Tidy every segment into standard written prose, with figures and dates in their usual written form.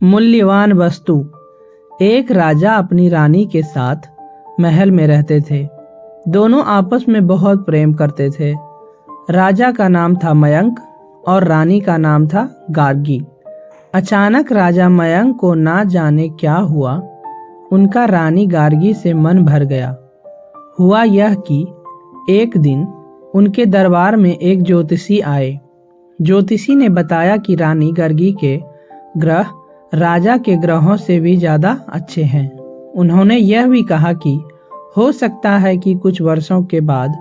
मूल्यवान वस्तु। एक राजा अपनी रानी के साथ महल में रहते थे। दोनों आपस में बहुत प्रेम करते थे। राजा का नाम था मयंक और रानी का नाम था गार्गी। अचानक राजा मयंक को ना जाने क्या हुआ, उनका रानी गार्गी से मन भर गया। हुआ यह कि एक दिन उनके दरबार में एक ज्योतिषी आए। ज्योतिषी ने बताया कि रानी गार्गी के ग्रह राजा के ग्रहों से भी ज्यादा अच्छे हैं। उन्होंने यह भी कहा कि हो सकता है कि कुछ वर्षों के बाद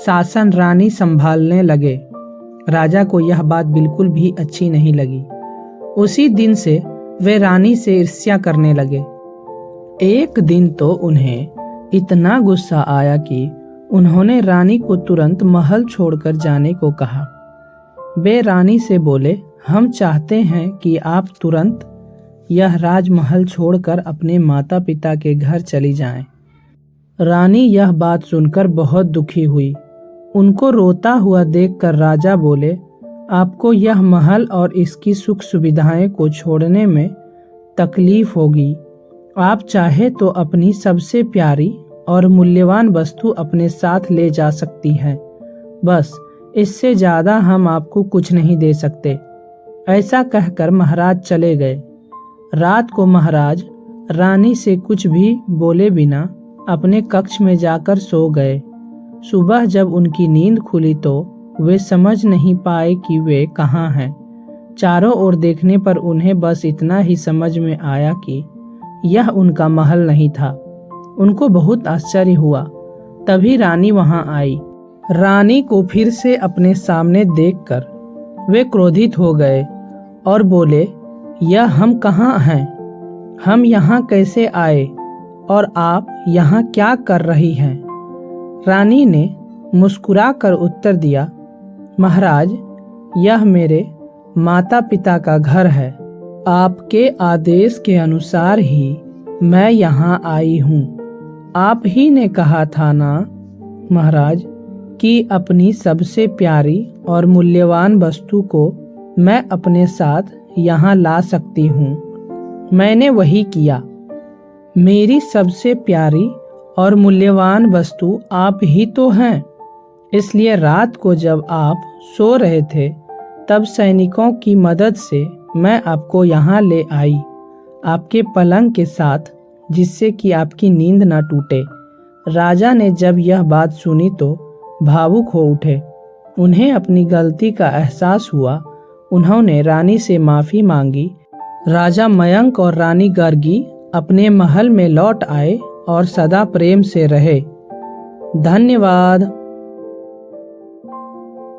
शासन रानी संभालने लगे। राजा को यह बात बिल्कुल भी अच्छी नहीं लगी। उसी दिन से वे रानी से ईर्ष्या करने लगे। एक दिन तो उन्हें इतना गुस्सा आया कि उन्होंने रानी को तुरंत महल छोड़कर जाने को कहा। वे रानी से बोले, हम चाहते हैं कि आप तुरंत यह राजमहल छोड़कर अपने माता पिता के घर चली जाएं। रानी यह बात सुनकर बहुत दुखी हुई। उनको रोता हुआ देखकर राजा बोले, आपको यह महल और इसकी सुख सुविधाएं को छोड़ने में तकलीफ होगी। आप चाहे तो अपनी सबसे प्यारी और मूल्यवान वस्तु अपने साथ ले जा सकती हैं। बस इससे ज्यादा हम आपको कुछ नहीं दे सकते। ऐसा कहकर महाराज चले गए। रात को महाराज रानी से कुछ भी बोले बिना अपने कक्ष में जाकर सो गए। सुबह जब उनकी नींद खुली तो वे समझ नहीं पाए कि वे कहाँ हैं। चारों ओर देखने पर उन्हें बस इतना ही समझ में आया कि यह उनका महल नहीं था। उनको बहुत आश्चर्य हुआ। तभी रानी वहां आई। रानी को फिर से अपने सामने देखकर वे क्रोधित हो गए और बोले, यह हम कहाँ हैं? हम यहाँ कैसे आए और आप यहाँ क्या कर रही हैं? रानी ने मुस्कुरा कर उत्तर दिया, महाराज, यह मेरे माता पिता का घर है। आपके आदेश के अनुसार ही मैं यहाँ आई हूँ। आप ही ने कहा था ना महाराज कि अपनी सबसे प्यारी और मूल्यवान वस्तु को मैं अपने साथ यहाँ ला सकती हूँ। मैंने वही किया। मेरी सबसे प्यारी और मूल्यवान वस्तु आप ही तो हैं। इसलिए रात को जब आप सो रहे थे तब सैनिकों की मदद से मैं आपको यहाँ ले आई, आपके पलंग के साथ, जिससे कि आपकी नींद न टूटे। राजा ने जब यह बात सुनी तो भावुक हो उठे। उन्हें अपनी गलती का एहसास हुआ। उन्होंने रानी से माफी मांगी। राजा मयंक और रानी गार्गी अपने महल में लौट आए और सदा प्रेम से रहे। धन्यवाद।